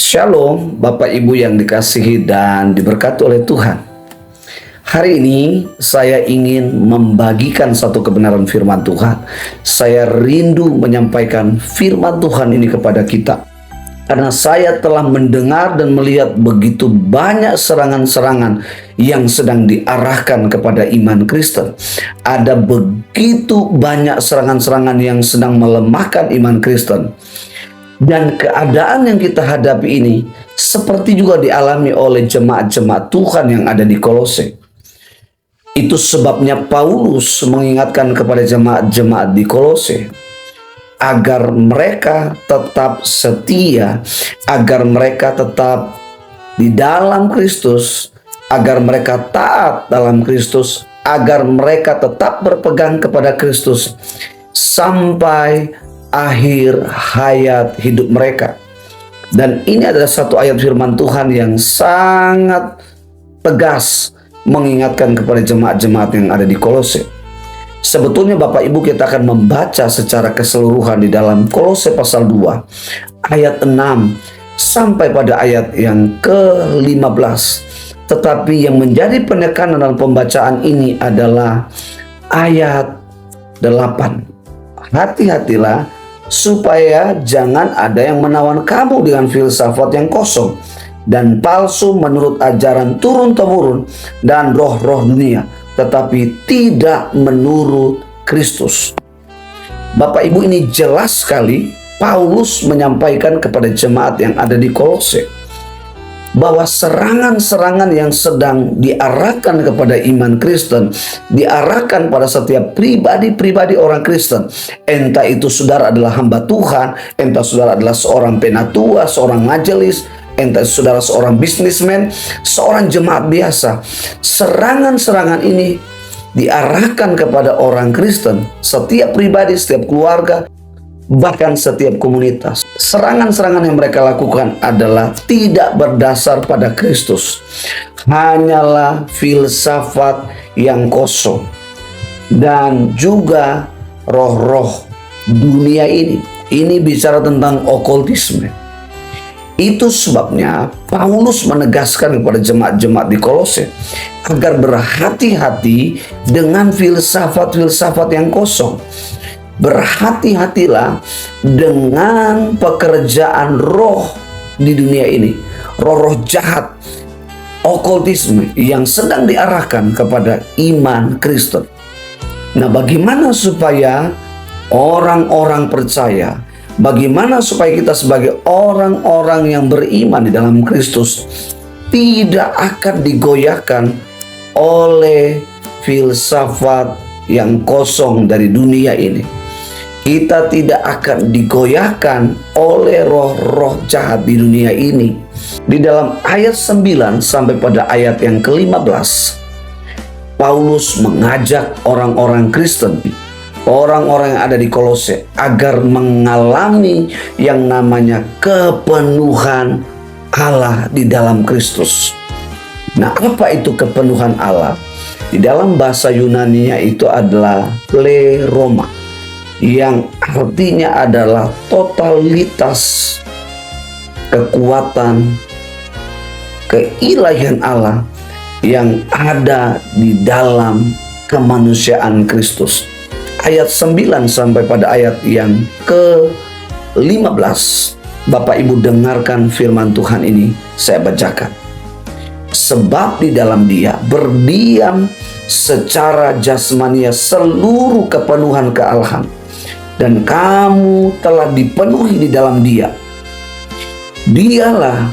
Shalom, Bapak Ibu yang dikasihi dan diberkati oleh Tuhan. Hari ini saya ingin membagikan satu kebenaran firman Tuhan. Saya rindu menyampaikan firman Tuhan ini kepada kita. Karena saya telah mendengar dan melihat begitu banyak serangan-serangan yang sedang diarahkan kepada iman Kristen. Ada begitu banyak serangan-serangan yang sedang melemahkan iman Kristen. Dan keadaan yang kita hadapi ini seperti juga dialami oleh jemaat-jemaat Tuhan yang ada di Kolose. Itu sebabnya Paulus mengingatkan kepada jemaat-jemaat di Kolose agar mereka tetap setia, agar mereka tetap di dalam Kristus, agar mereka taat dalam Kristus, agar mereka tetap berpegang kepada Kristus sampai akhir hayat hidup mereka. Dan ini adalah satu ayat firman Tuhan yang sangat tegas mengingatkan kepada jemaat-jemaat yang ada di Kolose. Sebetulnya Bapak Ibu, kita akan membaca secara keseluruhan di dalam Kolose pasal 2 ayat 6 sampai pada ayat yang ke-15. Tetapi yang menjadi penekanan dalam pembacaan ini adalah ayat 8. Hati-hatilah supaya jangan ada yang menawan kamu dengan filsafat yang kosong dan palsu menurut ajaran turun-temurun dan roh-roh dunia, tetapi tidak menurut Kristus. Bapak Ibu, ini jelas sekali Paulus menyampaikan kepada jemaat yang ada di Kolose bahwa serangan-serangan yang sedang diarahkan kepada iman Kristen, diarahkan pada setiap pribadi-pribadi orang Kristen. Entah itu saudara adalah hamba Tuhan, entah saudara adalah seorang penatua, seorang majelis, entah saudara seorang bisnismen, seorang jemaat biasa. Serangan-serangan ini diarahkan kepada orang Kristen, setiap pribadi, setiap keluarga, bahkan setiap komunitas. Serangan-serangan yang mereka lakukan adalah tidak berdasar pada Kristus. Hanyalah filsafat yang kosong dan juga roh-roh dunia ini. Ini bicara tentang okultisme. Itu sebabnya Paulus menegaskan kepada jemaat-jemaat di Kolose agar berhati-hati dengan filsafat-filsafat yang kosong. Berhati-hatilah dengan pekerjaan roh di dunia ini, roh-roh jahat, okultisme yang sedang diarahkan kepada iman Kristen. Nah, bagaimana supaya orang-orang percaya, bagaimana supaya kita sebagai orang-orang yang beriman di dalam Kristus tidak akan digoyahkan oleh filsafat yang kosong dari dunia ini. Kita tidak akan digoyahkan oleh roh-roh jahat di dunia ini. Di dalam ayat 9 sampai pada ayat yang ke-15, Paulus mengajak orang-orang Kristen, orang-orang yang ada di Kolose, agar mengalami yang namanya kepenuhan Allah di dalam Kristus. Nah, apa itu kepenuhan Allah? Di dalam bahasa Yunani-nya itu adalah pleroma, yang artinya adalah totalitas kekuatan keilahian Allah yang ada di dalam kemanusiaan Kristus. Ayat 9 sampai pada ayat yang ke-15. Bapak Ibu, dengarkan firman Tuhan ini, saya bacakan. Sebab di dalam Dia berdiam secara jasmania seluruh kepenuhan kealahan, dan kamu telah dipenuhi di dalam Dia. Dialah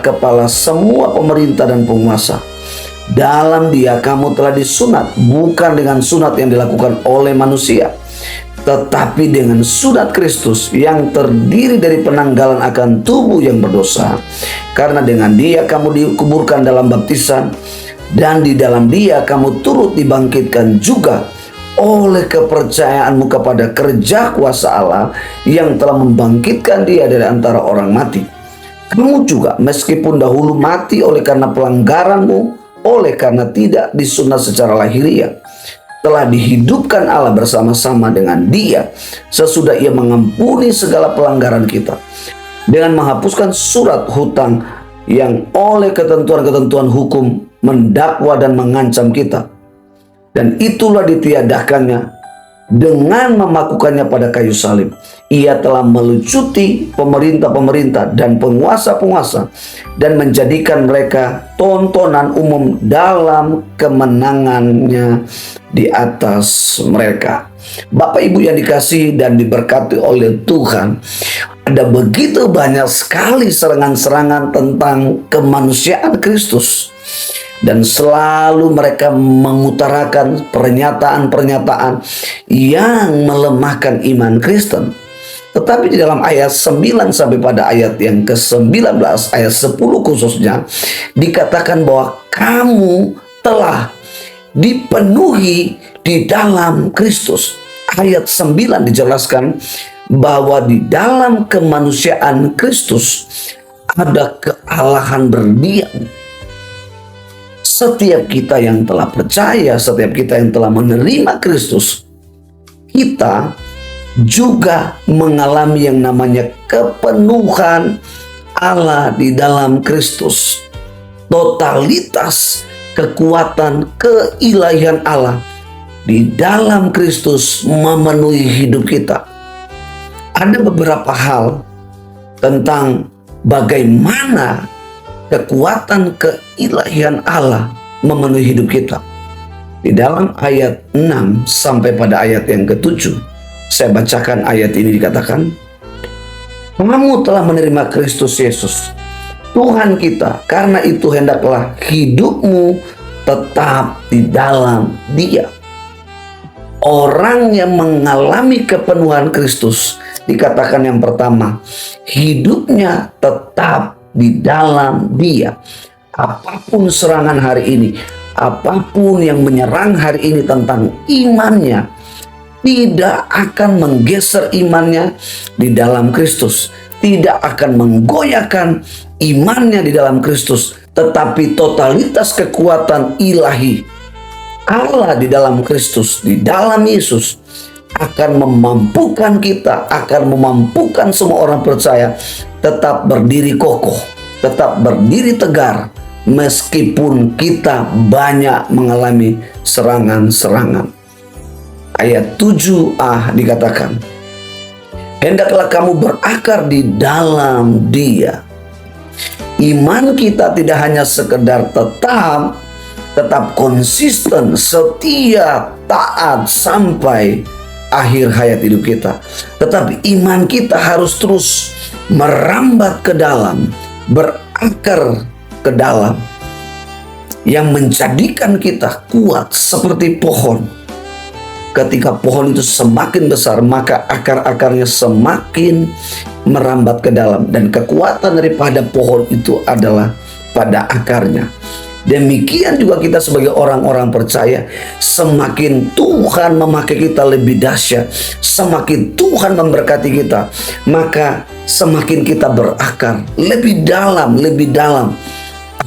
kepala semua pemerintah dan penguasa. Dalam Dia kamu telah disunat, bukan dengan sunat yang dilakukan oleh manusia, tetapi dengan sunat Kristus yang terdiri dari penanggalan akan tubuh yang berdosa. Karena dengan Dia kamu dikuburkan dalam baptisan, dan di dalam Dia kamu turut dibangkitkan juga oleh kepercayaanmu kepada kerja kuasa Allah yang telah membangkitkan Dia dari antara orang mati. Kamu juga meskipun dahulu mati oleh karena pelanggaranmu, oleh karena tidak disunat secara lahiriah, telah dihidupkan Allah bersama-sama dengan Dia sesudah Ia mengampuni segala pelanggaran kita dengan menghapuskan surat hutang yang oleh ketentuan-ketentuan hukum mendakwa dan mengancam kita. Dan itulah ditiadakannya dengan memakukannya pada kayu salib. Ia telah melucuti pemerintah-pemerintah dan penguasa-penguasa dan menjadikan mereka tontonan umum dalam kemenangannya di atas mereka. Bapak Ibu yang dikasihi dan diberkati oleh Tuhan, ada begitu banyak sekali serangan-serangan tentang kemanusiaan Kristus. Dan selalu mereka mengutarakan pernyataan-pernyataan yang melemahkan iman Kristen. Tetapi di dalam ayat 9 sampai pada ayat yang ke-19, ayat 10 khususnya, dikatakan bahwa kamu telah dipenuhi di dalam Kristus. Ayat 9 dijelaskan bahwa di dalam kemanusiaan Kristus ada kealahan berdiam. Setiap kita yang telah percaya, setiap kita yang telah menerima Kristus, kita juga mengalami yang namanya kepenuhan Allah di dalam Kristus. Totalitas kekuatan keilahian Allah di dalam Kristus memenuhi hidup kita. Ada beberapa hal tentang bagaimana kekuatan keilahian Allah memenuhi hidup kita. Di dalam ayat 6 sampai pada ayat yang ke-7, saya bacakan ayat ini, dikatakan, kamu telah menerima Kristus Yesus, Tuhan kita, karena itu hendaklah hidupmu tetap di dalam Dia. Orang yang mengalami kepenuhan Kristus, dikatakan yang pertama, hidupnya tetap di dalam Dia. Apapun serangan hari ini, apapun yang menyerang hari ini tentang imannya, tidak akan menggeser imannya di dalam Kristus, tidak akan menggoyahkan imannya di dalam Kristus, tetapi totalitas kekuatan ilahi Allah di dalam Kristus, di dalam Yesus, akan memampukan kita, akan memampukan semua orang percaya tetap berdiri kokoh, tetap berdiri tegar, meskipun kita banyak mengalami serangan-serangan. Ayat 7a dikatakan, hendaklah kamu berakar di dalam Dia. Iman kita tidak hanya sekedar tetap konsisten, setia, taat sampai akhir hayat hidup kita, tetapi iman kita harus terus merambat ke dalam, berakar ke dalam, yang menjadikan kita kuat seperti pohon. Ketika pohon itu semakin besar, maka akar-akarnya semakin merambat ke dalam, dan kekuatan daripada pohon itu adalah pada akarnya. Demikian juga kita sebagai orang-orang percaya, semakin Tuhan memakai kita lebih dahsyat, semakin Tuhan memberkati kita, maka semakin kita berakar lebih dalam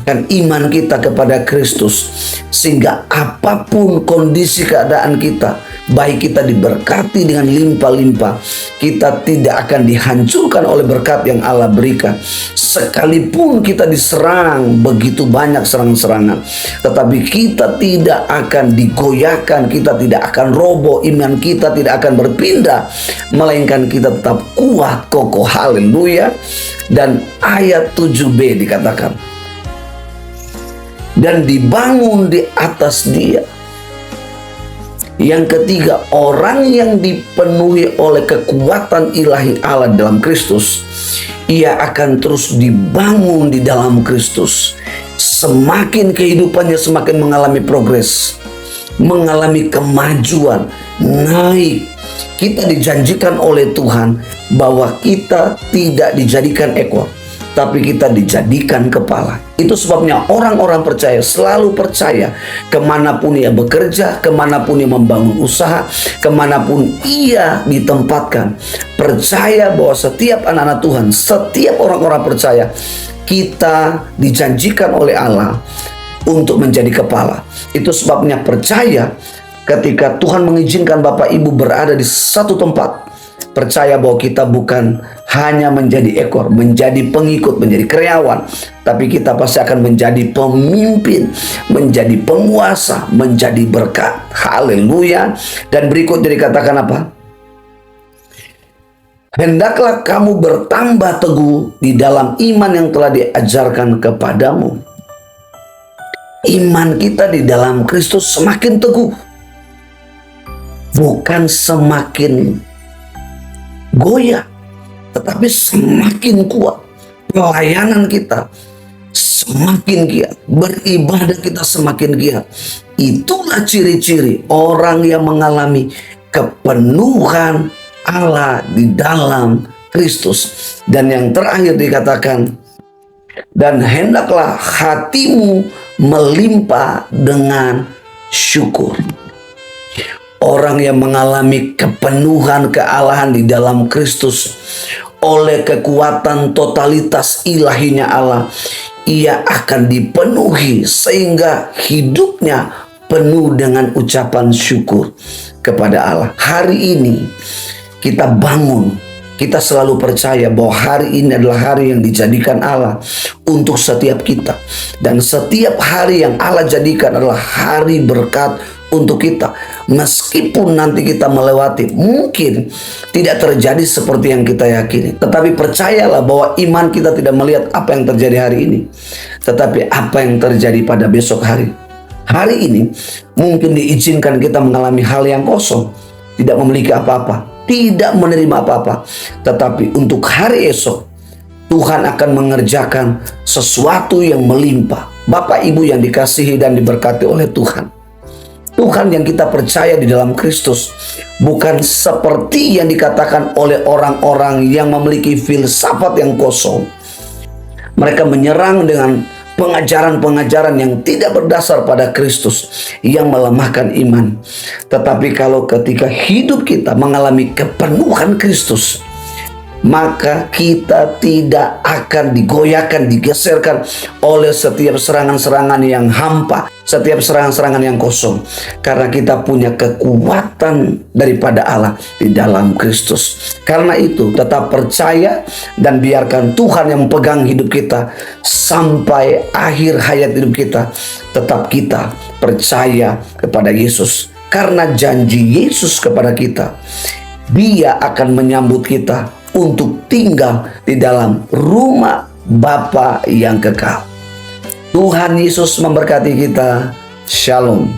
akan iman kita kepada Kristus, sehingga apapun kondisi keadaan kita, baik kita diberkati dengan limpah-limpah, kita tidak akan dihancurkan oleh berkat yang Allah berikan. Sekalipun kita diserang begitu banyak serangan-serangan, tetapi kita tidak akan digoyahkan, kita tidak akan roboh, iman kita tidak akan berpindah, melainkan kita tetap kuat, kokoh. Haleluya. Dan ayat 7b dikatakan, dan dibangun di atas Dia. Yang ketiga, orang yang dipenuhi oleh kekuatan ilahi Allah dalam Kristus, ia akan terus dibangun di dalam Kristus. Semakin kehidupannya semakin mengalami progres, mengalami kemajuan, naik. Kita dijanjikan oleh Tuhan bahwa kita tidak dijadikan ekor, tapi kita dijadikan kepala. Itu sebabnya orang-orang percaya selalu percaya, kemanapun ia bekerja, kemanapun ia membangun usaha, kemanapun ia ditempatkan, percaya bahwa setiap anak-anak Tuhan, setiap orang-orang percaya, kita dijanjikan oleh Allah untuk menjadi kepala. Itu sebabnya percaya ketika Tuhan mengizinkan Bapak Ibu berada di satu tempat, percaya bahwa kita bukan hanya menjadi ekor, menjadi pengikut, menjadi karyawan, tapi kita pasti akan menjadi pemimpin, menjadi penguasa, menjadi berkat. Haleluya. Dan berikut dikatakan apa? Hendaklah kamu bertambah teguh di dalam iman yang telah diajarkan kepadamu. Iman kita di dalam Kristus semakin teguh, bukan semakin goyah, tetapi semakin kuat. Pelayanan kita semakin giat, beribadah kita semakin giat. Itulah ciri-ciri orang yang mengalami kepenuhan Allah di dalam Kristus. Dan yang terakhir dikatakan, dan hendaklah hatimu melimpah dengan syukur. Orang yang mengalami kepenuhan kealahan di dalam Kristus oleh kekuatan totalitas ilahinya Allah, ia akan dipenuhi sehingga hidupnya penuh dengan ucapan syukur kepada Allah. Hari ini kita bangun, kita selalu percaya bahwa hari ini adalah hari yang dijadikan Allah untuk setiap kita. Dan setiap hari yang Allah jadikan adalah hari berkat untuk kita. Meskipun nanti kita melewati, mungkin tidak terjadi seperti yang kita yakini, tetapi percayalah bahwa iman kita tidak melihat apa yang terjadi hari ini, tetapi apa yang terjadi pada besok hari. Hari ini mungkin diizinkan kita mengalami hal yang kosong, tidak memiliki apa-apa, tidak menerima apa-apa, tetapi untuk hari esok Tuhan akan mengerjakan sesuatu yang melimpah. Bapak Ibu yang dikasihi dan diberkati oleh Tuhan, Tuhan yang kita percaya di dalam Kristus bukan seperti yang dikatakan oleh orang-orang yang memiliki filsafat yang kosong. Mereka menyerang dengan pengajaran-pengajaran yang tidak berdasar pada Kristus, yang melemahkan iman. Tetapi kalau ketika hidup kita mengalami kepenuhan Kristus, maka kita tidak akan digoyahkan, digeserkan oleh setiap serangan-serangan yang hampa, setiap serangan-serangan yang kosong. Karena kita punya kekuatan daripada Allah di dalam Kristus. Karena itu tetap percaya dan biarkan Tuhan yang pegang hidup kita sampai akhir hayat hidup kita. Tetap kita percaya kepada Yesus. Karena janji Yesus kepada kita, Dia akan menyambut kita untuk tinggal di dalam rumah Bapa yang kekal. Tuhan Yesus memberkati kita. Shalom.